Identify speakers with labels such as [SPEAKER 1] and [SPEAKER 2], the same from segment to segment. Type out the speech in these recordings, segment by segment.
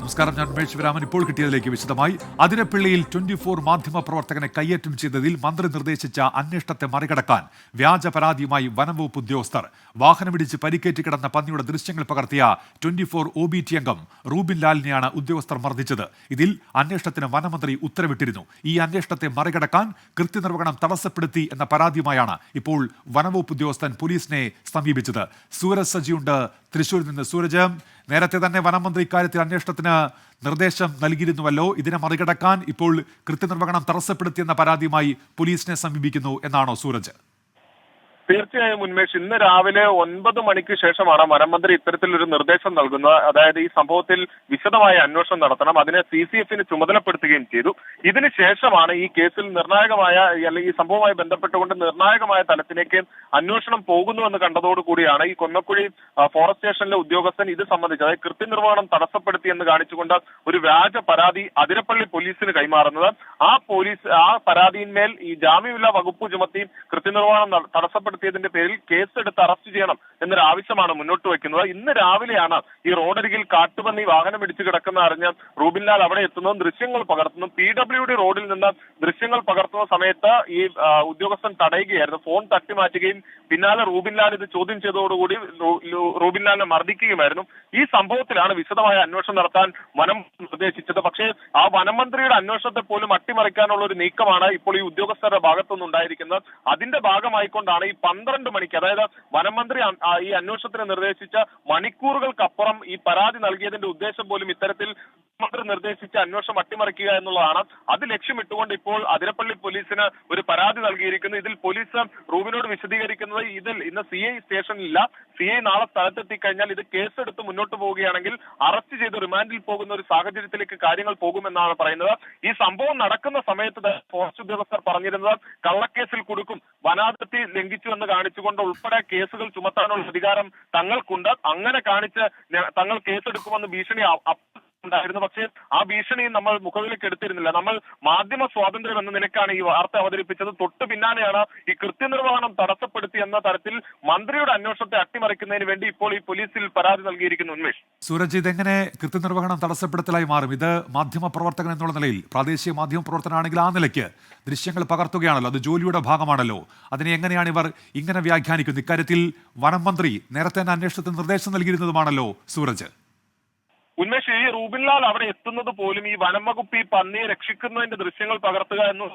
[SPEAKER 1] നമസ്കാരം, ഞാൻ ഉമേഷ് ശിവരാമൻ. ഇപ്പോൾ കിട്ടിയതിലേക്ക് വിശദമായി. അതിരപ്പള്ളിയിൽ 24 മാധ്യമ പ്രവർത്തകനെ കയ്യേറ്റം ചെയ്തതിൽ മന്ത്രി നിർദ്ദേശിച്ച അന്വേഷണത്തെ മറികടക്കാൻ വ്യാജ പരാതിയുമായി വനംവകുപ്പ് ഉദ്യോഗസ്ഥർ. വാഹനമിടിച്ച് പരിക്കേറ്റ് കിടന്ന പന്നിയുടെ ദൃശ്യങ്ങൾ പകർത്തിയ 24 OBT അംഗം റൂബിൻ ലാലിനെയാണ് ഉദ്യോഗസ്ഥർ മർദ്ദിച്ചത്. ഇതിൽ അന്വേഷണത്തിന് വനമന്ത്രി ഉത്തരവിട്ടിരുന്നു. ഈ അന്വേഷണത്തെ മറികടക്കാൻ കൃത്യനിർവഹണം തടസ്സപ്പെടുത്തി എന്ന പരാതിയുമായാണ് ഇപ്പോൾ വനംവകുപ്പ് ഉദ്യോഗസ്ഥൻ പോലീസിനെ സമീപിച്ചത്. സൂരജ് സജിയുണ്ട് തൃശൂരിൽ നിന്ന്. സൂരജ്, നേരത്തെ തന്നെ വനമന്ത്രി ഇക്കാര്യത്തിൽ അന്വേഷണത്തിന് നിർദ്ദേശം നൽകിയിരുന്നുവല്ലോ. ഇതിനെ മറികടക്കാൻ ഇപ്പോൾ കൃത്യനിർവഹണം തടസ്സപ്പെടുത്തിയെന്ന പരാതിയുമായി പോലീസിനെ സമീപിക്കുന്നു എന്നാണോ സൂരജ്?
[SPEAKER 2] തീർച്ചയായും ഉന്മേഷ്, ഇന്ന് രാവിലെ 9 മണിക്ക് ശേഷമാണ് വനംമന്ത്രി ഇത്തരത്തിലൊരു നിർദ്ദേശം നൽകുന്നത്. അതായത് ഈ സംഭവത്തിൽ വിശദമായ അന്വേഷണം നടത്തണം, അതിനെ CCF ചുമതലപ്പെടുത്തുകയും ചെയ്തു. ഇതിനുശേഷമാണ് ഈ കേസിൽ നിർണായകമായ അല്ലെങ്കിൽ ഈ സംഭവവുമായി ബന്ധപ്പെട്ടുകൊണ്ട് നിർണായകമായ തലത്തിലേക്ക് അന്വേഷണം പോകുന്നുവെന്ന് കണ്ടതോടുകൂടിയാണ് ഈ കൊന്നക്കുഴി ഫോറസ്റ്റ് സ്റ്റേഷനിലെ ഉദ്യോഗസ്ഥൻ ഇത് സംബന്ധിച്ച്, അതായത് കൃത്യനിർവഹണം തടസ്സപ്പെടുത്തി എന്ന് കാണിച്ചുകൊണ്ട് ഒരു വ്യാജ പരാതി അതിരപ്പള്ളി പോലീസിന് കൈമാറുന്നത്. ആ പരാതിയിന്മേൽ ഈ ജാമ്യമില്ലാ വകുപ്പ് ചുമത്തി കൃത്യനിർവഹണം തടസ്സപ്പെടുത്തിയതിന്റെ പേരിൽ കേസെടുത്ത് അറസ്റ്റ് ചെയ്യണം എന്നൊരു ആവശ്യമാണ് മുന്നോട്ട് വയ്ക്കുന്നത്. ഇന്ന് രാവിലെയാണ് ഈ റോഡരികിൽ കാട്ടുപന്നി വാഹനം ഇടിച്ചു കിടക്കുന്ന അറിഞ്ഞ് റൂബിൻ ലാൽ അവിടെ എത്തുന്നതും ദൃശ്യങ്ങൾ പകർത്തുന്നു. PWD റോഡിൽ നിന്ന് ദൃശ്യങ്ങൾ പകർത്തുന്ന സമയത്ത് ഈ ഉദ്യോഗസ്ഥൻ തടയുകയായിരുന്നു. ഫോൺ തട്ടി മാറ്റുകയും പിന്നാലെ റൂബിൻ ലാൽ ഇത് ചോദ്യം ചെയ്തതോടുകൂടി റൂബിൻ ലാലിനെ മർദ്ദിക്കുകയുമായിരുന്നു. ഈ സംഭവത്തിലാണ് വിശദമായ അന്വേഷണം നടത്താൻ വനം നിർദ്ദേശിച്ചത്. പക്ഷേ ആ വനമന്ത്രിയുടെ അന്വേഷണത്തെ പോലും അട്ടിമറിക്കാനുള്ള ഒരു നീക്കമാണ് ഇപ്പോൾ ഈ ഉദ്യോഗസ്ഥരുടെ ഭാഗത്തുനിന്ന് ഉണ്ടായിരിക്കുന്നത്. അതിന്റെ ഭാഗമായിക്കൊണ്ടാണ് ഈ 12 മണിക്ക്, അതായത് വനമന്ത്രി ഈ അന്വേഷണത്തിന് നിർദ്ദേശിച്ച മണിക്കൂറുകൾക്കപ്പുറം ഈ പരാതി നൽകിയതിന്റെ ഉദ്ദേശം പോലും ഇത്തരത്തിൽ മന്ത്രി നിർദ്ദേശിച്ച അന്വേഷണം അട്ടിമറിക്കുക എന്നുള്ളതാണ്. അത് ലക്ഷ്യമിട്ടുകൊണ്ട് ഇപ്പോൾ അതിരപ്പള്ളി പോലീസിന് ഒരു പരാതി നൽകിയിരിക്കുന്നു. ഇതിൽ പോലീസ് റൂബിനോട് വിശദീകരിക്കുന്നത്, ഇതിൽ ഇന്ന് CI സ്റ്റേഷനിലില്ല, CI നാളെ സ്ഥലത്തെത്തി കഴിഞ്ഞാൽ ഇത് കേസെടുത്ത് മുന്നോട്ട് പോവുകയാണെങ്കിൽ അറസ്റ്റ് ചെയ്ത് റിമാൻഡിൽ പോകുന്ന ഒരു സാഹചര്യത്തിലേക്ക് കാര്യങ്ങൾ പോകുമെന്നാണ് പറയുന്നത്. ഈ സംഭവം നടക്കുന്ന സമയത്ത് ഫോറസ്റ്റ് ഉദ്യോഗസ്ഥർ പറഞ്ഞിരുന്നത് കള്ളക്കേസിൽ കുടുക്കും, വനാതിർത്തി ലംഘിച്ചു എന്ന് കാണിച്ചുകൊണ്ട് ഉൾപ്പെടെ കേസുകൾ ചുമത്താനുള്ള അധികാരം തങ്ങൾക്കുണ്ട്, അങ്ങനെ കാണിച്ച് തങ്ങൾ കേസെടുക്കുമെന്ന് ഭീഷണി ഉണ്ടായിരുന്നു. പക്ഷേ ആ ഭീഷണി നമ്മൾ മുഖവിലേക്ക് എടുത്തിരുന്നില്ല. നമ്മൾ മാധ്യമ സ്വാതന്ത്ര്യം എന്ന നിലക്കാണ് ഈ വാർത്ത അവതരിപ്പിച്ചത്. തൊട്ടു പിന്നാലെയാണ് ഈ കൃത്യനിർവഹണം തടസ്സപ്പെടുത്തി എന്ന തരത്തിൽ മന്ത്രിയുടെ അന്വേഷണത്തെ അട്ടിമറിക്കുന്നതിന് വേണ്ടി ഇപ്പോൾ ഈ പോലീസിൽ പരാതി നൽകിയിരിക്കുന്നു. ഉന്മേഷ്,
[SPEAKER 1] സൂരജ്, ഇതെങ്ങനെ കൃത്യനിർവഹണം തടസ്സപ്പെടുത്തലായി മാറും? ഇത് മാധ്യമ പ്രവർത്തകൻ എന്നുള്ള നിലയിൽ, പ്രാദേശിക മാധ്യമ പ്രവർത്തനാണെങ്കിൽ ആ നിലയ്ക്ക് ദൃശ്യങ്ങൾ പകർത്തുകയാണല്ലോ, അത് ജോലിയുടെ ഭാഗമാണല്ലോ. അതിനെ എങ്ങനെയാണ് ഇവർ ഇങ്ങനെ വ്യാഖ്യാനിക്കുന്നത്? ഇക്കാര്യത്തിൽ വനം മന്ത്രി നേരത്തെ തന്നെ അന്വേഷണത്തിന് നിർദ്ദേശം നൽകിയിരുന്നതുമാണല്ലോ സൂരജ്.
[SPEAKER 2] ഉന്മേഷ്, ഈ റൂബിൻ ലാൽ അവിടെ എത്തുന്നത് പോലും ഈ വനം വകുപ്പ് ഈ പന്നിയെ രക്ഷിക്കുന്നതിന്റെ ദൃശ്യങ്ങൾ പകർത്തുക എന്ന്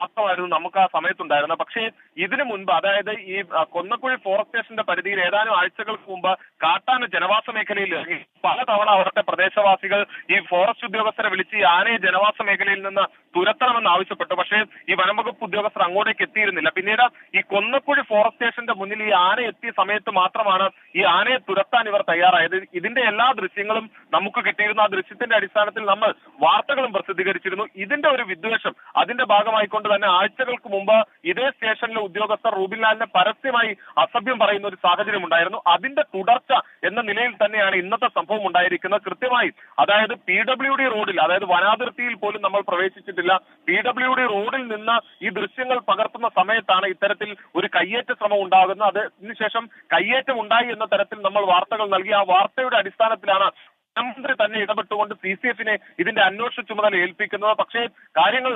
[SPEAKER 2] മാത്രമായിരുന്നു നമുക്ക് ആ സമയത്തുണ്ടായിരുന്നത്. പക്ഷേ ഇതിനു മുൻപ്, അതായത് ഈ കൊന്നക്കുഴി ഫോറസ്റ്റ് സ്റ്റേഷന്റെ പരിധിയിൽ ഏതാനും ആഴ്ചകൾക്ക് മുമ്പ് കാട്ടാന ജനവാസ മേഖലയിൽ ഇറങ്ങി പലതവണ അവിടുത്തെ പ്രദേശവാസികൾ ഈ ഫോറസ്റ്റ് ഉദ്യോഗസ്ഥരെ വിളിച്ച് ഈ ആനയെ ജനവാസ മേഖലയിൽ നിന്ന് തുരത്തണമെന്ന് ആവശ്യപ്പെട്ടു. പക്ഷേ ഈ വനംവകുപ്പ് ഉദ്യോഗസ്ഥർ അങ്ങോട്ടേക്ക് എത്തിയിരുന്നില്ല. പിന്നീട് ഈ കൊന്നക്കുഴി ഫോറസ്റ്റ് സ്റ്റേഷന്റെ മുന്നിൽ ഈ ആന എത്തിയ സമയത്ത് മാത്രമാണ് ഈ ആനയെ തുരത്താൻ ഇവർ തയ്യാറായത്. ഇതിന്റെ എല്ലാ ദൃശ്യങ്ങളും നമുക്ക് കിട്ടിയിരുന്നു. ആ ദൃശ്യത്തിന്റെ അടിസ്ഥാനത്തിൽ നമ്മൾ വാർത്തകളും പ്രസിദ്ധീകരിച്ചിരുന്നു. ഇതിന്റെ ഒരു വിദ്വേഷം, അതിന്റെ ഭാഗമായി കൊണ്ട് തന്നെ ആഴ്ചകൾക്ക് മുമ്പ് ഇതേ സ്റ്റേഷനിലെ ഉദ്യോഗസ്ഥർ റൂബിൻ ലാലിനെ പരസ്യമായി അസഭ്യം പറയുന്ന ഒരു സാഹചര്യം ഉണ്ടായിരുന്നു. അതിന്റെ തുടർച്ച എന്ന നിലയിൽ തന്നെയാണ് ഇന്നത്തെ സംഭവം ഉണ്ടായിരിക്കുന്നത്. കൃത്യമായി, അതായത് PWD റോഡിൽ, അതായത് വനാതിർത്തിയിൽ പോലും നമ്മൾ പ്രവേശിച്ചിട്ടില്ല, PWD റോഡിൽ നിന്ന് ഈ ദൃശ്യങ്ങൾ പകർത്തുന്ന സമയത്താണ് ഇത്തരത്തിൽ ഒരു കയ്യേറ്റ ശ്രമം ഉണ്ടാകുന്നത്. അതിനുശേഷം കയ്യേറ്റം ഉണ്ടായി എന്ന തരത്തിൽ നമ്മൾ വാർത്തകൾ നൽകി. ആ വാർത്തയുടെ അടിസ്ഥാനത്തിലാണ് വനമന്ത്രി തന്നെ ഇടപെട്ടുകൊണ്ട് CCF ഇതിന്റെ അന്വേഷണ ചുമതല ഏൽപ്പിക്കുന്നത്. പക്ഷേ കാര്യങ്ങൾ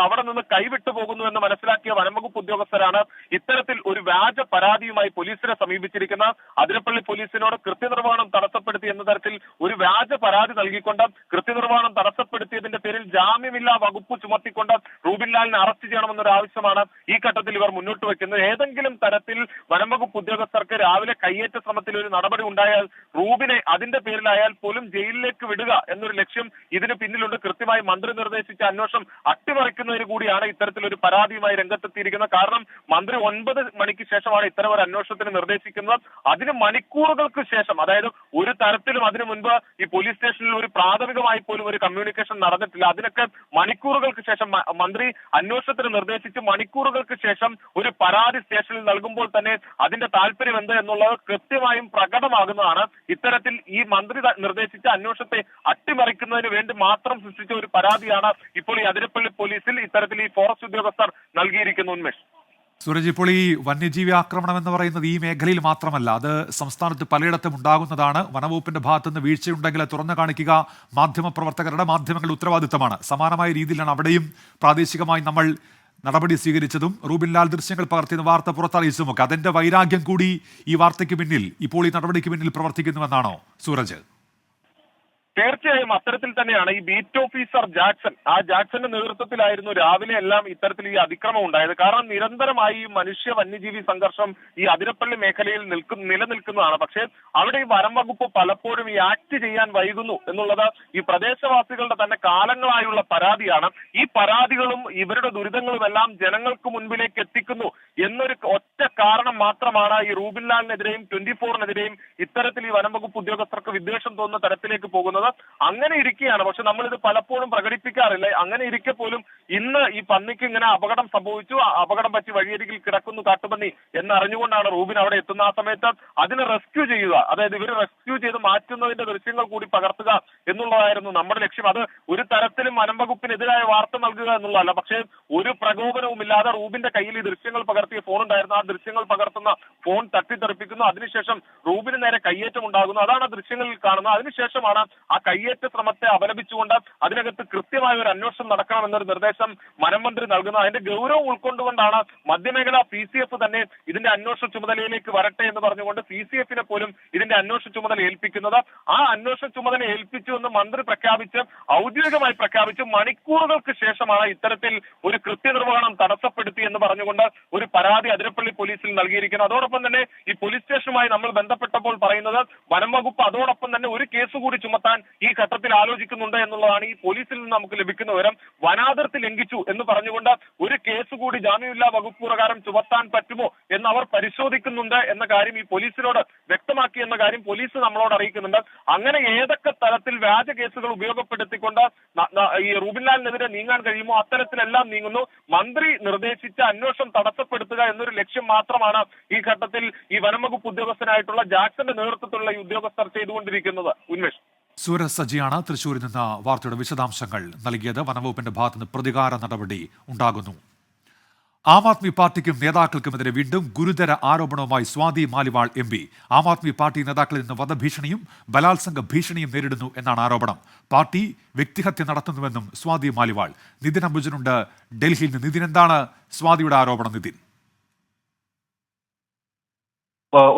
[SPEAKER 2] അവിടെ നിന്ന് കൈവിട്ടു പോകുന്നു എന്ന് മനസ്സിലാക്കിയ വനംവകുപ്പ് ഉദ്യോഗസ്ഥരാണ് ഇത്തരത്തിൽ ഒരു വ്യാജ പരാതിയുമായി പോലീസിനെ സമീപിച്ചിരിക്കുന്നത്. അതിരപ്പള്ളി പോലീസിനോട് കൃത്യനിർവഹണം തടസ്സപ്പെടുത്തി എന്ന തരത്തിൽ ഒരു വ്യാജ പരാതി നൽകിക്കൊണ്ട് കൃത്യനിർവഹണം തടസ്സപ്പെടുത്തിയതിന്റെ പേരിൽ ജാമ്യമില്ലാ വകുപ്പ് ചുമത്തിക്കൊണ്ട് റൂബിൻ ലാലിനെ അറസ്റ്റ് ചെയ്യണമെന്നൊരു ആവശ്യമാണ് ഈ ഘട്ടത്തിൽ ഇവർ മുന്നോട്ട് വെക്കുന്നത്. ഏതെങ്കിലും തരത്തിൽ വനംവകുപ്പ് ഉദ്യോഗസ്ഥർക്ക് രാവിലെ കയ്യേറ്റ ശ്രമത്തിൽ ഒരു നടപടി ഉണ്ടായാൽ റൂബിനെ അതിന്റെ പേരിലായാൽ പോലും ജയിലിലേക്ക് വിടുക എന്നൊരു ലക്ഷ്യം ഇതിന് പിന്നിലുണ്ട്. കൃത്യമായി മന്ത്രി നിർദ്ദേശിച്ച അന്വേഷണം അട്ടിമറിക്കുന്നതിന് കൂടിയാണ് ഇത്തരത്തിലൊരു പരാതിയുമായി രംഗത്തെത്തിയിരിക്കുന്നത്. കാരണം മന്ത്രി 9 മണിക്ക് ശേഷമാണ് ഇത്തരം ഒരു അന്വേഷണത്തിന് നിർദ്ദേശിക്കുന്നത്. അതിന് മണിക്കൂറുകൾക്ക് ശേഷം, അതായത് ഒരു തരത്തിലും അതിനു മുൻപ് ഈ പോലീസ് സ്റ്റേഷനിൽ ഒരു പ്രാഥമികമായി പോലും ഒരു കമ്മ്യൂണിക്കേഷൻ നടന്നിട്ടില്ല. അതിനൊക്കെ മണിക്കൂറുകൾക്ക് ശേഷം മന്ത്രി അന്വേഷണത്തിന് നിർദ്ദേശിച്ച് മണിക്കൂറുകൾക്ക് ശേഷം ഒരു പരാതി സ്റ്റേഷനിൽ നൽകുമ്പോൾ തന്നെ അതിന്റെ താല്പര്യം എന്ത് എന്നുള്ളത് കൃത്യമായും പ്രകടമാകുന്നതാണ്. ഇത്തരത്തിൽ ഈ മന്ത്രി നിർദ്ദേശിച്ച അന്വേഷണത്തെ അട്ടിമറിക്കുന്നതിന് വേണ്ടി മാത്രം സൃഷ്ടിച്ച ഒരു പരാതിയാണ് ഇപ്പോൾ ഈ അതിരപ്പള്ളി പോലീസിൽ ഇത്തരത്തിൽ ഈ ഫോറസ്റ്റ് ഉദ്യോഗസ്ഥർ നൽകിയിരിക്കുന്നു. ഉന്മേഷ്,
[SPEAKER 1] സൂരജ്, ഇപ്പോൾ ഈ വന്യജീവി ആക്രമണം എന്ന് പറയുന്നത് ഈ മേഖലയിൽ മാത്രമല്ല, അത് സംസ്ഥാനത്ത് പലയിടത്തും ഉണ്ടാകുന്നതാണ്. വനവകുപ്പിന്റെ ഭാഗത്തുനിന്ന് വീഴ്ചയുണ്ടെങ്കിൽ അത് തുറന്നു കാണിക്കുക മാധ്യമങ്ങളുടെ ഉത്തരവാദിത്തമാണ്. സമാനമായ രീതിയിലാണ് അവിടെയും പ്രാദേശികമായി നമ്മൾ നടപടി സ്വീകരിച്ചതും റൂബിൻ ലാൽ ദൃശ്യങ്ങൾ പകർത്തിയ വാർത്ത പുറത്തറിയിച്ചതുമൊക്കെ. അതിന്റെ വൈരാഗ്യം കൂടി ഈ വാർത്തയ്ക്ക് പിന്നിൽ, ഇപ്പോൾ ഈ നടപടിക്ക് പിന്നിൽ പ്രവർത്തിക്കുന്നുവെന്നാണോ സൂരജ്?
[SPEAKER 2] തീർച്ചയായും അത്തരത്തിൽ തന്നെയാണ്. ഈ ബീറ്റ് ഓഫീസർ ജാക്സൺ, ആ ജാക്സന്റെ നേതൃത്വത്തിലായിരുന്നു രാവിലെ എല്ലാം ഇത്തരത്തിൽ ഈ അതിക്രമം ഉണ്ടായത്. കാരണം നിരന്തരമായി മനുഷ്യ വന്യജീവി സംഘർഷം ഈ അതിരപ്പള്ളി മേഖലയിൽ നിലനിൽക്കുന്നതാണ്. പക്ഷേ അവിടെ ഈ വനം വകുപ്പ് പലപ്പോഴും ഈ ആക്ട് ചെയ്യാൻ വൈകുന്നു എന്നുള്ളത് ഈ പ്രദേശവാസികളുടെ തന്നെ കാലങ്ങളായുള്ള പരാതിയാണ്. ഈ പരാതികളും ഇവരുടെ ദുരിതങ്ങളും എല്ലാം ജനങ്ങൾക്ക് മുൻപിലേക്ക് എത്തിക്കുന്നു എന്നൊരു ഒറ്റ കാരണം മാത്രമാണ് ഈ റൂബിൻ ലാലിനെതിരെയും 24-നെതിരെയും ഇത്തരത്തിൽ ഈ വനം വകുപ്പ് ഉദ്യോഗസ്ഥർക്ക് വിദ്വേഷം തോന്നുന്ന തരത്തിലേക്ക് പോകുന്നത്. അങ്ങനെ ഇരിക്കുകയാണ്. പക്ഷെ നമ്മളിത് പലപ്പോഴും പ്രകടിപ്പിക്കാറില്ല. അങ്ങനെ ഇരിക്കെ പോലും ഇന്ന് ഈ പന്നിക്ക് ഇങ്ങനെ അപകടം സംഭവിച്ചു, അപകടം പറ്റി വഴിയരികിൽ കിടക്കുന്നു കാട്ടുപന്നി എന്നറിഞ്ഞുകൊണ്ടാണ് റൂബിൻ അവിടെ എത്തുന്ന. ആ സമയത്ത് അതിനെ റെസ്ക്യൂ ചെയ്യുക, അതായത് ഇവർ റെസ്ക്യൂ ചെയ്ത് മാറ്റുന്നതിന്റെ ദൃശ്യങ്ങൾ കൂടി പകർത്തുക എന്നുള്ളതായിരുന്നു നമ്മുടെ ലക്ഷ്യം. അത് ഒരു തരത്തിലും വനം വകുപ്പിനെതിരായ വാർത്ത നൽകുക എന്നുള്ളതല്ല. പക്ഷേ ഒരു പ്രകോപനവും ഇല്ലാതെ റൂബിന്റെ കയ്യിൽ ഈ ദൃശ്യങ്ങൾ പകർത്തിയ ഫോൺ ഉണ്ടായിരുന്നു. ആ ദൃശ്യങ്ങൾ പകർത്തുന്ന ഫോൺ തട്ടിത്തെറിപ്പിക്കുന്നു. അതിനുശേഷം റൂബിന് നേരെ കയ്യേറ്റം ഉണ്ടാകുന്നു. അതാണ് ആ ദൃശ്യങ്ങളിൽ കാണുന്നത്. അതിനുശേഷമാണ് ആ കയ്യേറ്റ ശ്രമത്തെ അപലപിച്ചുകൊണ്ട് അതിനകത്ത് കൃത്യമായ ഒരു അന്വേഷണം നടക്കണമെന്നൊരു നിർദ്ദേശം വനം മന്ത്രി നൽകുന്നത്. അതിന്റെ ഗൗരവം ഉൾക്കൊണ്ടുകൊണ്ടാണ് മധ്യമേഖലാ PCF തന്നെ ഇതിന്റെ അന്വേഷണ ചുമതലയിലേക്ക് വരട്ടെ എന്ന് പറഞ്ഞുകൊണ്ട് PCF-നെ പോലും ഇതിന്റെ അന്വേഷണ ചുമതല ഏൽപ്പിക്കുന്നത്. ആ അന്വേഷണ ചുമതല ഏൽപ്പിച്ചു എന്ന് മന്ത്രി പ്രഖ്യാപിച്ച് ഔദ്യോഗികമായി പ്രഖ്യാപിച്ച് മണിക്കൂറുകൾക്ക് ശേഷമാണ് ഇത്തരത്തിൽ ഒരു കൃത്യനിർവഹണം തടസ്സപ്പെടുത്തി എന്ന് പറഞ്ഞുകൊണ്ട് ഒരു പരാതി അതിരപ്പള്ളി പോലീസിൽ നൽകിയിരിക്കുന്നത്. അതോടൊപ്പം തന്നെ ഈ പോലീസ് സ്റ്റേഷനുമായി നമ്മൾ ബന്ധപ്പെട്ടപ്പോൾ പറയുന്നത് വനം വകുപ്പ് അതോടൊപ്പം തന്നെ ഒരു കേസ് കൂടി ചുമത്താൻ ഈ ഘട്ടത്തിൽ ആലോചിക്കുന്നുണ്ട് എന്നുള്ളതാണ് ഈ പോലീസിൽ നിന്ന് നമുക്ക് ലഭിക്കുന്ന വിവരം. വനാതിർത്തി ലംഘിച്ചു എന്ന് പറഞ്ഞുകൊണ്ട് ഒരു കേസ് കൂടി ജാമ്യമില്ലാ വകുപ്പ് പ്രകാരം ചുമത്താൻ പറ്റുമോ എന്ന് അവർ പരിശോധിക്കുന്നുണ്ട് എന്ന കാര്യം ഈ പോലീസിനോട് വ്യക്തമാക്കി എന്ന കാര്യം പോലീസ് നമ്മളോട് അറിയിക്കുന്നുണ്ട്. അങ്ങനെ ഏതൊക്കെ തരത്തിൽ വ്യാജ കേസുകൾ ഉപയോഗപ്പെടുത്തിക്കൊണ്ട് ഈ റൂബിൻ ലാലിനെതിരെ നീങ്ങാൻ കഴിയുമോ അത്തരത്തിലെല്ലാം നീങ്ങുന്നു. മന്ത്രി നിർദ്ദേശിച്ച അന്വേഷണം തടസ്സപ്പെടുത്തുക എന്നൊരു ലക്ഷ്യം മാത്രമാണ് ഈ ഘട്ടത്തിൽ ഈ വനം വകുപ്പ് ഉദ്യോഗസ്ഥനായിട്ടുള്ള ജാക്സന്റെ നേതൃത്വത്തിലുള്ള ഈ ഉദ്യോഗസ്ഥർ ചെയ്തുകൊണ്ടിരിക്കുന്നത്. ഉന്മേഷ്,
[SPEAKER 1] സൂരജ് സജിയാണ് തൃശ്ശൂരിൽ നിന്ന് വാർത്തയുടെ വിശദാംശങ്ങൾ നൽകിയത്. വനംവകുപ്പിന്റെ ഭാഗത്തുനിന്ന് പ്രതികാര നടപടി ഉണ്ടാകുന്നു. ആം ആദ്മി പാർട്ടിക്കും നേതാക്കൾക്കുമെതിരെ വീണ്ടും ഗുരുതര ആരോപണവുമായി സ്വാതി മാലിവാൾ MP. ആം ആദ്മി പാർട്ടി നേതാക്കളിൽ നിന്ന് വധഭീഷണിയും ബലാത്സംഗ ഭീഷണിയും നേരിടുന്നു എന്നാണ് ആരോപണം. പാർട്ടി വ്യക്തിഹത്യ നടത്തുന്നുവെന്നും സ്വാതി മാലിവാൾ. നിതിൻ അംബുജനുണ്ട് ഡൽഹിയിൽ നിന്ന്. നിതിൻ, എന്താണ് സ്വാതിയുടെ ആരോപണം? നിതിൻ.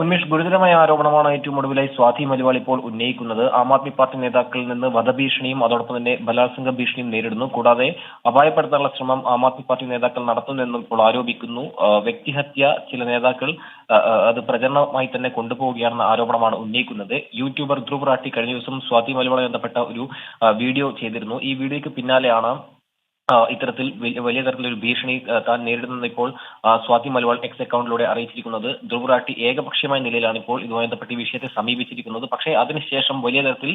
[SPEAKER 3] ഉന്മേഷ്, ഗുരുതരമായ ആരോപണമാണ് ഏറ്റവും ഒടുവിലായി സ്വാതി മലിവാൾ ഇപ്പോൾ ഉന്നയിക്കുന്നത്. ആം ആദ്മി പാർട്ടി നേതാക്കളിൽ നിന്ന് വധഭീഷണിയും അതോടൊപ്പം തന്നെ ബലാത്സംഗ ഭീഷണിയും നേരിടുന്നു. കൂടാതെ അപായപ്പെടുത്താനുള്ള ശ്രമം ആം ആദ്മി പാർട്ടി നേതാക്കൾ നടത്തുന്നുവെന്നും ഇപ്പോൾ ആരോപിക്കുന്നു. വ്യക്തിഹത്യ ചില നേതാക്കൾ അത് പ്രചരണമായി തന്നെ കൊണ്ടുപോവുകയാണെന്ന ആരോപണമാണ് ഉന്നയിക്കുന്നത്. യൂട്യൂബർ ധ്രുവ് റാട്ടി കഴിഞ്ഞ ദിവസം സ്വാതി മലിവാളുമായി ബന്ധപ്പെട്ട ഒരു വീഡിയോ ചെയ്തിരുന്നു. ഈ വീഡിയോയ്ക്ക് പിന്നാലെയാണ് ഇത്തരത്തിൽ വലിയ തരത്തിലൊരു ഭീഷണി താൻ നേരിടുന്നത് ഇപ്പോൾ സ്വാതി മലിവാൾ എക്സ് അക്കൗണ്ടിലൂടെ അറിയിച്ചിരിക്കുന്നത്. ധ്രുവ് റാട്ടി ഏകപക്ഷീയമായ നിലയിലാണ് ഇപ്പോൾ ഇതുമായി ബന്ധപ്പെട്ട് ഈ വിഷയത്തെ സമീപിച്ചിരിക്കുന്നത്. പക്ഷേ അതിനുശേഷം വലിയ തരത്തിൽ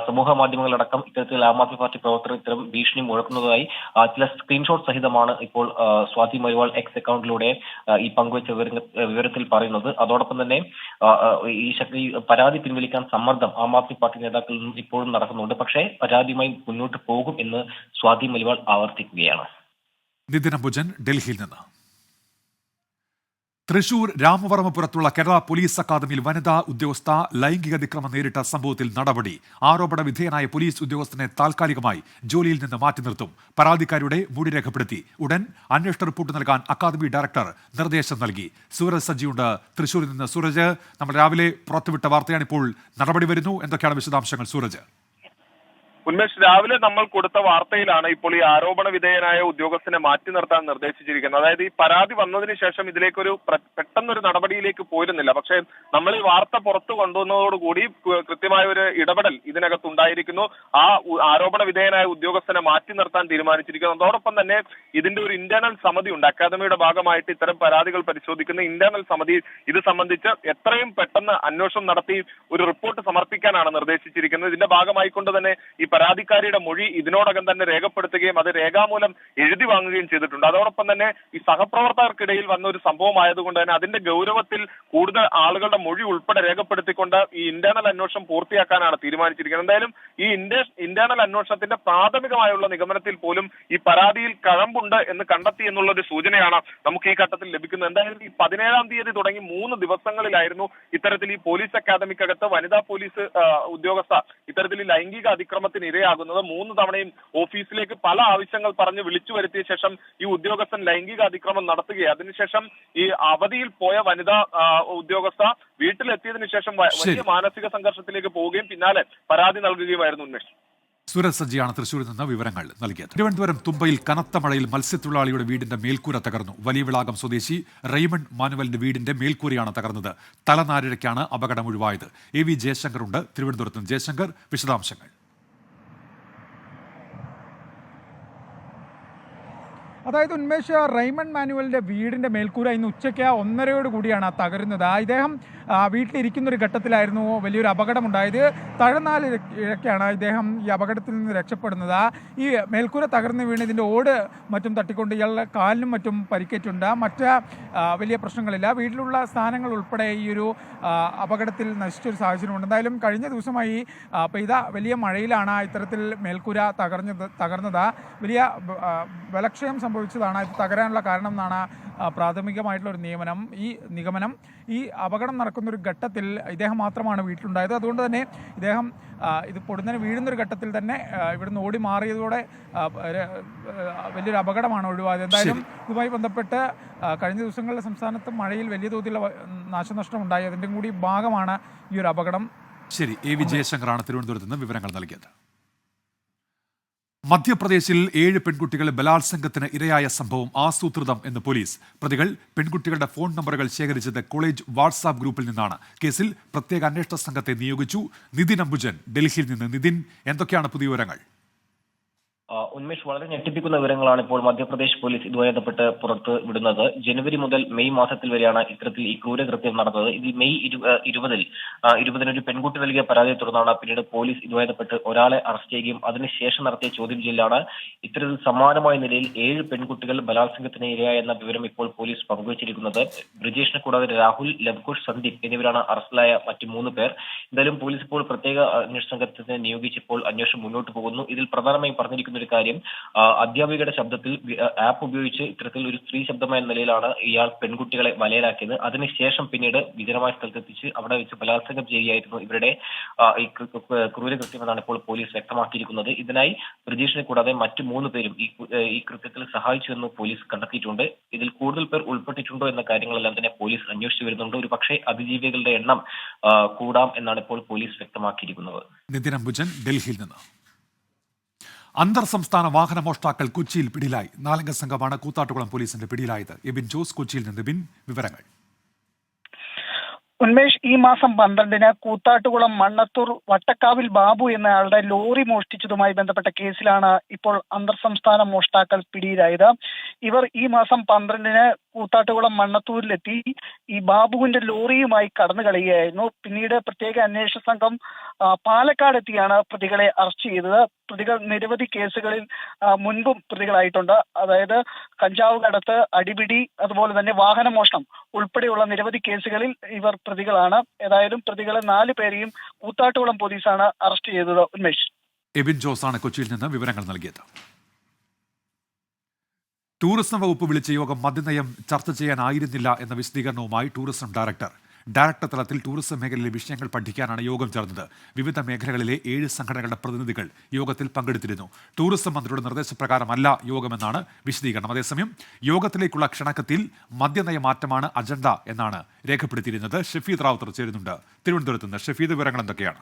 [SPEAKER 3] സമൂഹ മാധ്യമങ്ങളടക്കം ഇത്തരത്തിൽ ആം ആദ്മി പാർട്ടി പ്രവർത്തകർ ഇത്തരം ഭീഷണി മുഴക്കുന്നതായി ചില സ്ക്രീൻഷോട്ട് സഹിതമാണ് ഇപ്പോൾ സ്വാതി മലിവാൾ എക്സ് അക്കൗണ്ടിലൂടെ ഈ പങ്കുവച്ച വിവരത്തിൽ പറയുന്നത്. അതോടൊപ്പം തന്നെ ഈ പരാതി പിൻവലിക്കാൻ സമ്മർദ്ദം ആം ആദ്മി പാർട്ടി നേതാക്കളിൽ നിന്നും ഇപ്പോഴും നടക്കുന്നുണ്ട്. പക്ഷേ പരാതിയുമായി മുന്നോട്ട് പോകും എന്ന് സ്വാതി മലിവാൾ ആവർത്തിക്കുകയാണ്.
[SPEAKER 1] നിതിൻ അംബുജൻ ഡൽഹിയിൽ നിന്ന്. തൃശൂർ രാമവർമ്മപുരത്തുള്ള കേരള പോലീസ് അക്കാദമിയിൽ വനിതാ ഉദ്യോഗസ്ഥ ലൈംഗിക അതിക്രമം നേരിട്ട സംഭവത്തിൽ നടപടി. ആരോപണ വിധേയനായ പോലീസ് ഉദ്യോഗസ്ഥനെ താൽക്കാലികമായി ജോലിയിൽ നിന്ന് മാറ്റി നിർത്തും. പരാതിക്കാരിയുടെ മൊഴി രേഖപ്പെടുത്തി. ഉടൻ അന്വേഷണ റിപ്പോർട്ട് നൽകാൻ അക്കാദമി ഡയറക്ടർ നിർദ്ദേശം നൽകി. സൂരജ് സജിയുണ്ട് തൃശൂരിൽ നിന്ന്. സൂരജ്, നമ്മൾ രാവിലെ പുറത്തുവിട്ട വാർത്തയാണ്, ഇപ്പോൾ നടപടി വരുന്നു. എന്തൊക്കെയാണ് വിശദാംശങ്ങൾ സൂരജ്?
[SPEAKER 2] ഉന്മേഷ്, രാവിലെ നമ്മൾ കൊടുത്ത വാർത്തയിലാണ് ഇപ്പോൾ ഈ ആരോപണ വിധേയനായ ഉദ്യോഗസ്ഥനെ മാറ്റി നിർത്താൻ നിർദ്ദേശിച്ചിരിക്കുന്നത്. അതായത് ഈ പരാതി വന്നതിന് ശേഷം ഇതിലേക്കൊരു പെട്ടെന്നൊരു നടപടിയിലേക്ക് പോയിരുന്നില്ല. പക്ഷേ നമ്മൾ ഈ വാർത്ത പുറത്തു കൊണ്ടുവന്നതോടുകൂടി കൃത്യമായ ഒരു ഇടപെടൽ ഇതിനകത്തുണ്ടായിരിക്കുന്നു. ആ ആരോപണ വിധേയനായ ഉദ്യോഗസ്ഥനെ മാറ്റി നിർത്താൻ തീരുമാനിച്ചിരിക്കുന്നു. അതോടൊപ്പം തന്നെ ഇതിന്റെ ഒരു ഇന്റേണൽ സമിതി ഉണ്ട്. അക്കാദമിയുടെ ഭാഗമായിട്ട് ഇത്തരം പരാതികൾ പരിശോധിക്കുന്ന ഇന്റേണൽ സമിതി ഇത് സംബന്ധിച്ച് എത്രയും പെട്ടെന്ന് അന്വേഷണം നടത്തി ഒരു റിപ്പോർട്ട് സമർപ്പിക്കാനാണ് നിർദ്ദേശിച്ചിരിക്കുന്നത്. ഇതിന്റെ ഭാഗമായിക്കൊണ്ട് തന്നെ ഈ പരാതിക്കാരിയുടെ മൊഴി ഇതിനോടകം തന്നെ രേഖപ്പെടുത്തുകയും അത് രേഖാമൂലം എഴുതി വാങ്ങുകയും ചെയ്തിട്ടുണ്ട്. അതോടൊപ്പം തന്നെ ഈ സഹപ്രവർത്തകർക്കിടയിൽ വന്ന ഒരു സംഭവമായതുകൊണ്ട് തന്നെ അതിന്റെ ഗൗരവത്തിൽ കൂടുതൽ ആളുകളുടെ മൊഴി ഉൾപ്പെടെ രേഖപ്പെടുത്തിക്കൊണ്ട് ഈ ഇന്റേണൽ അന്വേഷണം പൂർത്തിയാക്കാനാണ് തീരുമാനിച്ചിരിക്കുന്നത്. എന്തായാലും ഈ ഇന്റേണൽ അന്വേഷണത്തിന്റെ പ്രാഥമികമായുള്ള നിഗമനത്തിൽ പോലും ഈ പരാതിയിൽ കഴമ്പുണ്ട് എന്ന് കണ്ടെത്തി എന്നുള്ള ഒരു സൂചനയാണ് നമുക്ക് ഈ ഘട്ടത്തിൽ ലഭിക്കുന്നത്. എന്തായാലും ഈ 17-ാം തീയതി തുടങ്ങി 3 ദിവസങ്ങളിലായിരുന്നു ഇത്തരത്തിൽ ഈ പോലീസ് അക്കാദമിക്കകത്ത് വനിതാ പോലീസ് ഉദ്യോഗസ്ഥ ഇത്തരത്തിൽ ലൈംഗിക അതിക്രമത്തിന് ഇരയാകുന്നത്. 3 തവണയും ഓഫീസിലേക്ക് പല ആവശ്യങ്ങൾ പറഞ്ഞ് വിളിച്ചു വരുത്തിയ ശേഷം ഈ ഉദ്യോഗസ്ഥൻ ലൈംഗിക അതിക്രമം നടത്തുകയും അതിനുശേഷം ഈ അവധിയിൽ പോയ വനിതാ ഉദ്യോഗസ്ഥ വീട്ടിലെത്തിയതിനു ശേഷം വലിയ മാനസിക സംഘർഷത്തിലേക്ക് പോവുകയും പിന്നാലെ പരാതി നൽകുകയുമായിരുന്നു. ഉന്മേഷ്,
[SPEAKER 1] സുരജ് സജ്ജിയാണ് തൃശ്ശൂരിൽ നിന്ന് വിവരങ്ങൾ നൽകിയത്. തിരുവനന്തപുരം തുമ്പയിൽ കനത്ത മഴയിൽ മത്സ്യത്തൊഴിലാളിയുടെ വീടിന്റെ മേൽക്കൂര തകർന്നു. വലിയ വിളാകം സ്വദേശി റെയ്മണ്ട് മാനുവലിന്റെ വീടിന്റെ മേൽക്കൂരയാണ് തകർന്നത്. തലനാരിഴയ്ക്കാണ് അപകടം ഒഴിവായത്. AV ജയശങ്കർ ഉണ്ട് തിരുവനന്തപുരത്ത്. ജയശങ്കർ, വിശദാംശങ്ങൾ.
[SPEAKER 4] അതായത് ഉന്മേഷ്, റെയ്മണ്ട് മാനുവലിൻ്റെ വീടിൻ്റെ മേൽക്കൂര ഇന്ന് ഉച്ചയ്ക്ക് 1:30 കൂടിയാണ് തകരുന്നത്. ഇദ്ദേഹം വീട്ടിലിരിക്കുന്നൊരു ഘട്ടത്തിലായിരുന്നു വലിയൊരു അപകടമുണ്ടായത്. തഴനാലിഴയ്ക്കാണ് ഇദ്ദേഹം ഈ അപകടത്തിൽ നിന്ന് രക്ഷപ്പെടുന്നത്. ഈ മേൽക്കൂര തകർന്ന് വീണ് ഇതിൻ്റെ ഓട് മറ്റും തട്ടിക്കൊണ്ട് ഇയാളുടെ കാലിനും മറ്റും പരിക്കേറ്റുണ്ട്. മറ്റ് വലിയ പ്രശ്നങ്ങളില്ല. വീട്ടിലുള്ള സാധനങ്ങൾ ഉൾപ്പെടെ ഈ ഒരു അപകടത്തിൽ നശിച്ചൊരു സാഹചര്യമുണ്ട്. എന്തായാലും കഴിഞ്ഞ ദിവസമായി പെയ്ത വലിയ മഴയിലാണ് ഇത്തരത്തിൽ മേൽക്കൂര തകർന്നത്. വലിയ ബലക്ഷയം സംഭവിച്ചതാണ് ഇത് തകരാനുള്ള കാരണം എന്നാണ് പ്രാഥമികമായിട്ടുള്ളൊരു നിഗമനം. ഈ അപകടം നടക്കുന്നൊരു ഘട്ടത്തിൽ ഇദ്ദേഹം മാത്രമാണ് വീട്ടിലുണ്ടായത്. അതുകൊണ്ട് തന്നെ ഇദ്ദേഹം ഇത് പൊടുന്നതിന് വീഴുന്നൊരു ഘട്ടത്തിൽ തന്നെ ഇവിടുന്ന് ഓടി മാറിയതോടെ വലിയൊരു അപകടമാണ് ഒഴിവായത്. എന്തായാലും ഇതുമായി ബന്ധപ്പെട്ട് കഴിഞ്ഞ ദിവസങ്ങളിൽ സംസ്ഥാനത്ത് മഴയിൽ വലിയ തോതിലുള്ള നാശനഷ്ടം ഉണ്ടായി. അതിൻ്റെ കൂടി ഭാഗമാണ് ഈ ഒരു അപകടം.
[SPEAKER 1] ശരി, AV ജയശങ്കറാണ് തിരുവനന്തപുരത്ത് നിന്ന് വിവരങ്ങൾ നൽകിയത്. മധ്യപ്രദേശിൽ 7 പെൺകുട്ടികൾ ബലാത്സംഗത്തിന് ഇരയായ സംഭവം ആസൂത്രിതം എന്ന് പോലീസ്. പ്രതികൾ പെൺകുട്ടികളുടെ ഫോൺ നമ്പറുകൾ ശേഖരിച്ചത് കോളേജ് വാട്സാപ്പ് ഗ്രൂപ്പിൽ നിന്നാണ്. കേസിൽ പ്രത്യേക അന്വേഷണ സംഘത്തെ നിയോഗിച്ചു. നിതിൻ അംബുജൻ ഡൽഹിയിൽ നിന്ന്. നിതിൻ, എന്തൊക്കെയാണ് പുതിയ വിവരങ്ങൾ?
[SPEAKER 3] ഉന്മേഷ്, വളരെ ഞെട്ടിപ്പിക്കുന്ന വിവരങ്ങളാണ് ഇപ്പോൾ മധ്യപ്രദേശ് പോലീസ് ഇതുമായി ബന്ധപ്പെട്ട് പുറത്ത് വിടുന്നത്. ജനുവരി മുതൽ മെയ് മാസത്തിൽ വരെയാണ് ഇത്തരത്തിൽ ഈ ക്രൂരകൃത്യം നടന്നത്. ഇതിൽ മെയ് 20-ന് ഒരു പെൺകുട്ടി നൽകിയ പരാതിയെ തുടർന്നാണ് പിന്നീട് പോലീസ് ഇതുമായി ബന്ധപ്പെട്ട് ഒരാളെ അറസ്റ്റ് ചെയ്യുകയും അതിനുശേഷം നടത്തിയ ചോദ്യം ചെയ്യലാണ് ഇത്തരത്തിൽ സമാനമായ നിലയിൽ 7 പെൺകുട്ടികൾ ബലാത്സംഗത്തിന് ഇരയായെന്ന വിവരം ഇപ്പോൾ പോലീസ് പങ്കുവച്ചിരിക്കുന്നത്. ബ്രിജേഷിനെ കൂടാതെ രാഹുൽ, ലവ്കുഷ്, സന്ദീപ് എന്നിവരാണ് അറസ്റ്റിലായ മറ്റ് 3 പേർ. എന്തായാലും പോലീസ് ഇപ്പോൾ പ്രത്യേക അന്വേഷണ സംഘത്തെ നിയോഗിച്ചപ്പോൾ അന്വേഷണം മുന്നോട്ട് പോകുന്നു. ഇതിൽ പ്രധാനമായും പറഞ്ഞിരിക്കുന്ന ഒരു കാര്യം, അധ്യാപികയുടെ ശബ്ദത്തിൽ ആപ്പ് ഉപയോഗിച്ച് ഇത്തരത്തിൽ ഒരു സ്ത്രീ ശബ്ദമായ നിലയിലാണ് ഇയാൾ പെൺകുട്ടികളെ വലയിലാക്കിയത്. അതിനുശേഷം പിന്നീട് വിജനമായ സ്ഥലത്തെത്തിച്ച് അവിടെ വെച്ച് ബലാത്സംഗം ചെയ്യുകയായിരുന്നു ഇവരുടെ ഈ ക്രൂരകൃത്യം എന്നാണ് ഇപ്പോൾ പോലീസ് വ്യക്തമാക്കിയിരിക്കുന്നത്. ഇതിനായി ബ്രിജേഷിനെ കൂടാതെ മറ്റു 3 പേരും ഈ കൃത്യത്തിൽ സഹായിച്ചു എന്ന് പോലീസ് കണ്ടെത്തിയിട്ടുണ്ട്. ഇതിൽ കൂടുതൽ പേർ ഉൾപ്പെട്ടിട്ടുണ്ടോ എന്ന കാര്യങ്ങളെല്ലാം തന്നെ പോലീസ് അന്വേഷിച്ചു വരുന്നുണ്ട്. ഒരു പക്ഷേ അതിജീവികളുടെ എണ്ണം കൂടാം എന്നാണ് ഇപ്പോൾ പോലീസ് വ്യക്തമാക്കിയിരിക്കുന്നത്.
[SPEAKER 1] നിതിൻ അംബുജൻ ഡൽഹിയിൽ നിന്ന്. അന്തർ സംസ്ഥാന വാഹന മോഷ്ടാക്കൾ കൊച്ചിയിൽ പിടിയിലായി. 4-അംഗ സംഘമാണ് കൂത്താട്ടുകുളം പോലീസിന്റെ പിടിയിലായത്. എബിൻ ജോസ് കൊച്ചിയിൽ നിന്ന്. എബിൻ, വിവരങ്ങൾ.
[SPEAKER 5] ഉന്മേഷ്, ഈ മാസം 12-ന് കൂത്താട്ടുകുളം മണ്ണത്തൂർ വട്ടക്കാവിൽ ബാബു എന്നയാളുടെ ലോറി മോഷ്ടിച്ചതുമായി ബന്ധപ്പെട്ട കേസിലാണ് ഇപ്പോൾ അന്തർ സംസ്ഥാന മോഷ്ടാക്കൾ പിടിയിലായത്. ഇവർ ഈ മാസം 12-ന് കൂത്താട്ടുകുളം മണ്ണത്തൂരിലെത്തി ഈ ബാബുവിന്റെ ലോറിയുമായി കടന്നു കളയുകയായിരുന്നു. പിന്നീട് പ്രത്യേക അന്വേഷണ സംഘം പാലക്കാട് എത്തിയാണ് പ്രതികളെ അറസ്റ്റ് ചെയ്തത്. പ്രതികൾ നിരവധി കേസുകളിൽ മുൻപും പ്രതികളായിട്ടുണ്ട്. അതായത് കഞ്ചാവ് കടത്ത്, അടിപിടി, അതുപോലെ തന്നെ വാഹനമോഷണം ഉൾപ്പെടെയുള്ള നിരവധി കേസുകളിൽ ഇവർ പ്രതികളാണ്. ഏതായാലും പ്രതികളെ 4 പേരെയും കൂത്താട്ടുകുളം പോലീസാണ് അറസ്റ്റ് ചെയ്തത്. ഉന്മേഷ്,
[SPEAKER 1] എബിൻ ജോസ് ആണ് കൊച്ചിയിൽ നിന്ന് വിവരങ്ങൾ നൽകിയത്. ടൂറിസം വകുപ്പ് വിളിച്ച യോഗം മദ്യനയം ചർച്ച ചെയ്യാനായിരുന്നില്ല എന്ന വിശദീകരണവുമായി ടൂറിസം ഡയറക്ടർ തലത്തിൽ ടൂറിസം മേഖലയിലെ വിഷയങ്ങൾ പഠിക്കാനാണ് യോഗം ചേർന്നത്. വിവിധ മേഖലകളിലെ 7 സംഘടനകളുടെ പ്രതിനിധികൾ യോഗത്തിൽ പങ്കെടുത്തിരുന്നു. ടൂറിസം മന്ത്രിയുടെ നിർദ്ദേശപ്രകാരമല്ല യോഗമെന്നാണ് വിശദീകരണം. അതേസമയം യോഗത്തിലേക്കുള്ള ക്ഷണക്കത്തിൽ മദ്യനയ മാറ്റമാണ് അജണ്ട എന്നാണ് രേഖപ്പെടുത്തിയിരുന്നത്. ഷഫീദ് റാവുത്തർ ചേരുന്നുണ്ട് തിരുവനന്തപുരത്ത് നിന്ന്. ഷഫീദ്, വിവരങ്ങൾ എന്തൊക്കെയാണ്?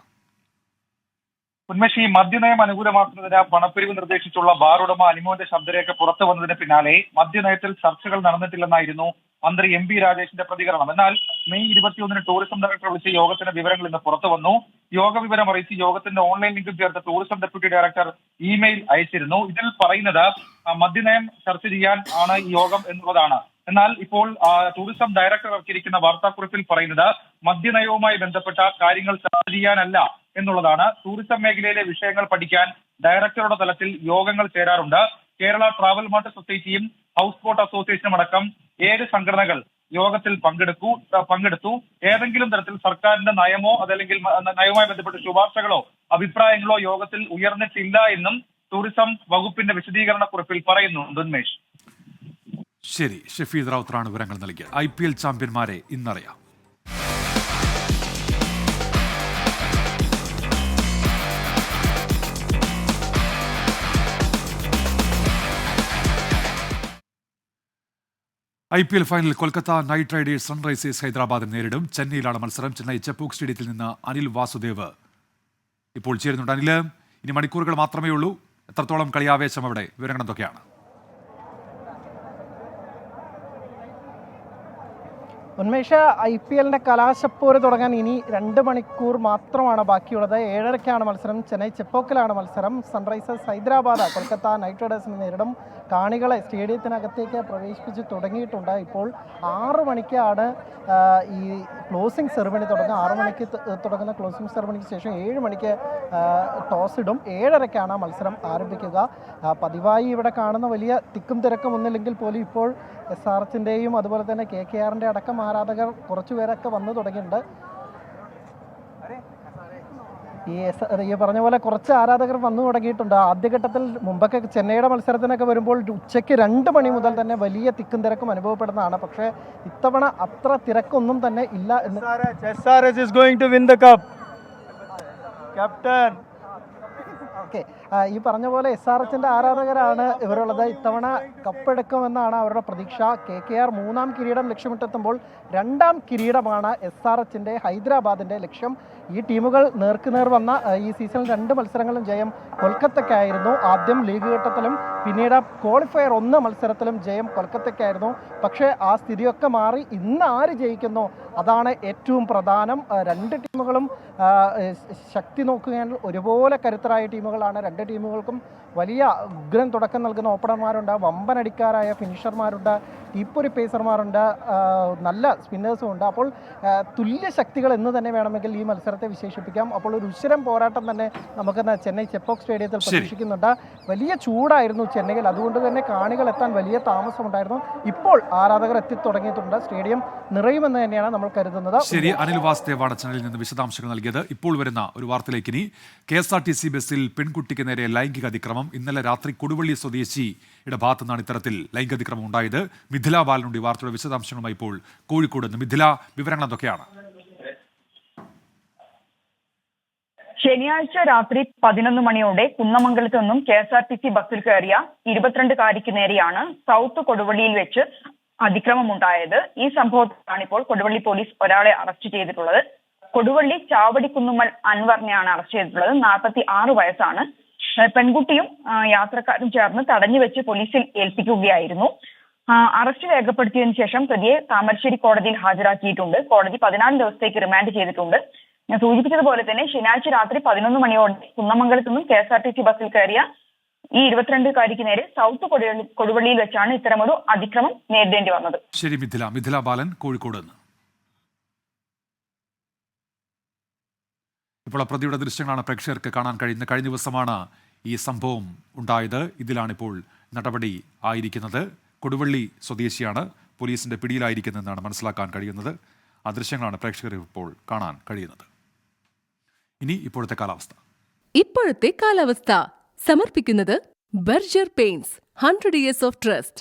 [SPEAKER 6] ഉന്മേഷ്, ഈ മദ്യനയം അനുകൂലമാക്കുന്നതിന് പണപ്പിരിവ് നിർദ്ദേശിച്ചുള്ള ബാർ ഉടമ അനിമോന്റെ ശബ്ദരേഖ പുറത്തു വന്നതിന് പിന്നാലെ മദ്യനയത്തിൽ ചർച്ചകൾ നടന്നിട്ടില്ലെന്നായിരുന്നു മന്ത്രി MP രാജേഷിന്റെ പ്രതികരണം. എന്നാൽ മെയ് 21-ന് ടൂറിസം ഡയറക്ടർ വിളിച്ച യോഗത്തിന്റെ വിവരങ്ങൾ ഇന്ന് പുറത്തു വന്നു. യോഗ വിവരം അറിയിച്ച് യോഗത്തിന്റെ ഓൺലൈൻ ലിങ്കും ചേർത്ത് ടൂറിസം ഡെപ്യൂട്ടി ഡയറക്ടർ ഇമെയിൽ അയച്ചിരുന്നു. ഇതിൽ പറയുന്നത് മദ്യനയം ചർച്ച ചെയ്യാൻ ആണ് ഈ യോഗം എന്നുള്ളതാണ്. എന്നാൽ ഇപ്പോൾ ടൂറിസം ഡയറക്ടർ ഇറക്കിയിരിക്കുന്ന വാർത്താക്കുറിപ്പിൽ പറയുന്നത് മദ്യനയവുമായി ബന്ധപ്പെട്ട കാര്യങ്ങൾ ചർച്ച ചെയ്യാനല്ല എന്നുള്ളതാണ്. ടൂറിസം മേഖലയിലെ വിഷയങ്ങൾ പഠിക്കാൻ ഡയറക്ടറുടെ തലത്തിൽ യോഗങ്ങൾ ചേരാറുണ്ട്. കേരള ട്രാവൽ മാർട്ട് സൊസൈറ്റിയും ഹൗസ് ബോട്ട് അസോസിയേഷനും അടക്കം 7 സംഘടനകൾ യോഗത്തിൽ പങ്കെടുത്തു. ഏതെങ്കിലും തരത്തിൽ സർക്കാരിന്റെ നയമോ അതല്ലെങ്കിൽ നയവുമായി ബന്ധപ്പെട്ട ശുപാർശകളോ അഭിപ്രായങ്ങളോ യോഗത്തിൽ ഉയർന്നിട്ടില്ല എന്നും ടൂറിസം വകുപ്പിന്റെ വിശദീകരണ കുറിപ്പിൽ പറയുന്നുണ്ട്. ഉന്മേഷ്.
[SPEAKER 1] ശരി, ഷഫീദ് റാവുത്തറാണ് വിവരങ്ങൾ നൽകിയത്. IPL ചാമ്പ്യന്മാരെ ഇന്നറിയാം. IPL final Kolkata night Riders Sunrisers ഹൈദരാബാദിനെ നേരിടും. ചെന്നൈയിലാണ് മത്സരം. ചെന്നൈ ചെപ്പോക്ക് സ്റ്റേഡിയത്തിൽ നിന്ന് അനിൽ വാസുദേവ് ഇപ്പോൾ ചേരുന്നുണ്ട്. അനിൽ, ഇനി മണിക്കൂറുകൾ മാത്രമേ ഉള്ളൂ. എത്രത്തോളം കളിയാവേശം അവിടെ? വിവരങ്ങൾ എന്തൊക്കെയാണ്?
[SPEAKER 7] ഉന്മേഷ, IPLന്റെ കലാശപ്പോര് തുടങ്ങാൻ ഇനി 2 മണിക്കൂർ മാത്രമാണ് ബാക്കിയുള്ളത്. 7:30-ക്കാണ് മത്സരം. ചെന്നൈ ചെപ്പോക്കിലാണ് മത്സരം. സൺറൈസേഴ്സ് ഹൈദരാബാദ് കൊൽക്കത്ത നൈറ്റ് റൈഡേഴ്സിനെ നേരിടും. കാണികളെ സ്റ്റേഡിയത്തിനകത്തേക്ക് പ്രവേശിപ്പിച്ച് തുടങ്ങിയിട്ടുണ്ട്. ഇപ്പോൾ 6 മണിക്കാണ് ഈ ക്ലോസിംഗ് സെറിമണി തുടങ്ങുക. 6 മണിക്ക് തുടങ്ങുന്ന ക്ലോസിംഗ് സെറിമണിക്ക് ശേഷം 7 മണിക്ക് ടോസ് ഇടും. 7:30-ക്കാണ് മത്സരം ആരംഭിക്കുക. പതിവായി ഇവിടെ കാണുന്ന വലിയ തിക്കും തിരക്കും ഒന്നുമില്ലെങ്കിൽ പോലും ഇപ്പോൾ SRHൻ്റെയും അതുപോലെ തന്നെ KKRൻ്റെ അടക്കം ആരാധകർ കുറച്ചുപേരൊക്കെ വന്നു തുടങ്ങിയിട്ടുണ്ട്. ഈ പറഞ്ഞ പോലെ കുറച്ച് ആരാധകർ വന്നു തുടങ്ങിയിട്ടുണ്ട്. ആദ്യഘട്ടത്തിൽ മുമ്പൊക്കെ ചെന്നൈയുടെ മത്സരത്തിനൊക്കെ വരുമ്പോൾ ഉച്ചയ്ക്ക് 2 മണി മുതൽ തന്നെ വലിയ തിക്കും തിരക്കും അനുഭവപ്പെടുന്നതാണ്. പക്ഷേ ഇത്തവണ അത്ര തിരക്കൊന്നും തന്നെ ഇല്ല എന്ന്.
[SPEAKER 8] SRH is going to win the cup. Captain.
[SPEAKER 7] Okay, ഈ പറഞ്ഞ പോലെ SRHൻ്റെ ആരാധകരാണ് ഇവരുള്ളത്. ഇത്തവണ കപ്പെടുക്കുമെന്നാണ് അവരുടെ പ്രതീക്ഷ. KKR 3-ാം കിരീടം ലക്ഷ്യമിട്ടെത്തുമ്പോൾ 2-ാം കിരീടമാണ് SRHൻ്റെ ഹൈദരാബാദിൻ്റെ ലക്ഷ്യം. ഈ ടീമുകൾ നേർക്കുനേർ വന്ന ഈ സീസണിൽ 2 മത്സരങ്ങളും ജയം കൊൽക്കത്തയ്ക്കായിരുന്നു. ആദ്യം ലീഗ് ഘട്ടത്തിലും പിന്നീട് ക്വാളിഫയർ 1 മത്സരത്തിലും ജയം കൊൽക്കത്തയ്ക്കായിരുന്നു. പക്ഷേ ആ സ്ഥിതിയൊക്കെ മാറി ഇന്ന് ആര് ജയിക്കുന്നു അതാണ് ഏറ്റവും പ്രധാനം. 2 ടീമുകളും ശക്തി നോക്കുകയാണെങ്കിൽ ഒരുപോലെ കരുത്തരായ ടീമുകളാണ്. 2 ടീമുകൾക്കും വലിയ ഉഗ്രൻ തുടക്കം നൽകുന്ന ഓപ്പണർമാരുണ്ട്, വമ്പനടിക്കാരായ ഫിനിഷർമാരുണ്ട്, തീപ്പൊരി പേസർമാരുണ്ട്, നല്ല സ്പിന്നേഴ്സും ഉണ്ട്. അപ്പോൾ തുല്യ ശക്തികൾ എന്ന് തന്നെ വേണമെങ്കിൽ ഈ മത്സരത്തെ വിശേഷിപ്പിക്കാം. അപ്പോൾ ഒരു ഉശിരം പോരാട്ടം തന്നെ നമുക്ക് ചെന്നൈ ചെപ്പോക്ക് സ്റ്റേഡിയത്തിൽ പ്രതീക്ഷിക്കുന്നുണ്ട്. വലിയ ചൂടായിരുന്നു ചെന്നൈയിൽ, അതുകൊണ്ട് തന്നെ കാണികൾ എത്താൻ വലിയ താമസമുണ്ടായിരുന്നു. ഇപ്പോൾ ആരാധകർ എത്തിത്തുടങ്ങിയിട്ടുണ്ട്. സ്റ്റേഡിയം നിറയുമെന്ന് തന്നെയാണ് നമ്മൾ കരുതുന്നത്.
[SPEAKER 1] ശരി, അനിൽ വാസുദേവാണ് ചാനലിൽ നിന്ന് വിശദാംശങ്ങൾ നൽകിയത്. ഇപ്പോൾ വരുന്ന ഒരു വാർത്തയിലേക്ക് ഇനി. KSRTC ബസ്സിൽ പെൺകുട്ടിക്ക് നേരെ ലൈംഗിക അതിക്രമം. ഇന്നലെ രാത്രി കൊടുവള്ളി സ്വദേശിയുടെ ഭാഗത്തു നിന്നാണ് ഇത്തരത്തിൽ ലൈംഗിക അതിക്രമം ഉണ്ടായത്. മിഥില ബാലനുണ്ട് ഈ വാർത്തയുടെ വിശദാംശങ്ങളുമായി ഇപ്പോൾ കോഴിക്കോട് നിന്ന്. മിഥില, വിവരങ്ങൾ എന്തൊക്കെയാണ്?
[SPEAKER 9] ശനിയാഴ്ച രാത്രി 11 മണിയോടെ കുന്നമംഗലത്ത് നിന്നും KSRTC ബസ്സിൽ കയറിയ 22-കാരിക്ക് നേരെയാണ് സൗത്ത് കൊടുവള്ളിയിൽ വെച്ച് അതിക്രമമുണ്ടായത്. ഈ സംഭവത്തിലാണ് ഇപ്പോൾ കൊടുവള്ളി പോലീസ് ഒരാളെ അറസ്റ്റ് ചെയ്തിട്ടുള്ളത്. കൊടുവള്ളി ചാവടിക്കുന്നുമ്മൽ അൻവറിനെയാണ് അറസ്റ്റ് ചെയ്തിട്ടുള്ളത്. 46 വയസ്സാണ്. പെൺകുട്ടിയും യാത്രക്കാരും ചേർന്ന് തടഞ്ഞു വെച്ച് പോലീസിൽ ഏൽപ്പിക്കുകയായിരുന്നു. അറസ്റ്റ് രേഖപ്പെടുത്തിയതിനു ശേഷം പ്രതിയെ താമരശ്ശേരി കോടതിയിൽ ഹാജരാക്കിയിട്ടുണ്ട്. കോടതി 14 ദിവസത്തേക്ക് റിമാൻഡ് ചെയ്തിട്ടുണ്ട്. ഞാൻ സൂചിപ്പിച്ചതുപോലെ തന്നെ ശനിയാഴ്ച രാത്രി 11 മണിയോടെ കുന്നമംഗലത്ത് നിന്നും KSRTC ബസ്സിൽ കയറിയ ഈ 22-കാരിക്ക് നേരെ സൗത്ത് കൊടുവള്ളിയിൽ വെച്ചാണ് ഇത്തരമൊരു അതിക്രമം നേരിടേണ്ടി വന്നത്.
[SPEAKER 1] ശരി മിഥില ബാലൻ കോഴിക്കോട് നിന്ന്. ഇപ്പോൾ പ്രതിയുടെ ദൃശ്യങ്ങളാണ് പ്രേക്ഷകർക്ക് കാണാൻ കഴിയുന്നത്. കഴിഞ്ഞ ദിവസമാണ് ഈ സംഭവം ഉണ്ടായത്. ഇതിലാണിപ്പോൾ നടപടി ആയിരിക്കുന്നത്. കൊടുവള്ളി സ്വദേശിയാണ് പോലീസിന്റെ പിടിയിലായിരിക്കുന്നതെന്നാണ് മനസ്സിലാക്കാൻ കഴിയുന്നത്. ആ ദൃശ്യങ്ങളാണ് പ്രേക്ഷകർ ഇപ്പോൾ കാണാൻ കഴിയുന്നത്. ഇനി ഇപ്പോഴത്തെ കാലാവസ്ഥ
[SPEAKER 10] സമർപ്പിക്കുന്നത് Berger paints 100 years of trust.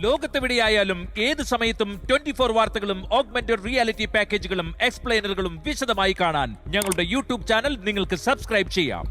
[SPEAKER 11] ലോകത്തെവിടെയായാലും ഏത് സമയത്തും 24 വാർത്തകളും ഓഗ്മെന്റഡ് റിയാലിറ്റി പാക്കേജുകളും എക്സ്പ്ലെയിനറുകളും വിശദമായി കാണാൻ ഞങ്ങളുടെ യൂട്യൂബ് ചാനൽ നിങ്ങൾക്ക് സബ്സ്ക്രൈബ് ചെയ്യാം.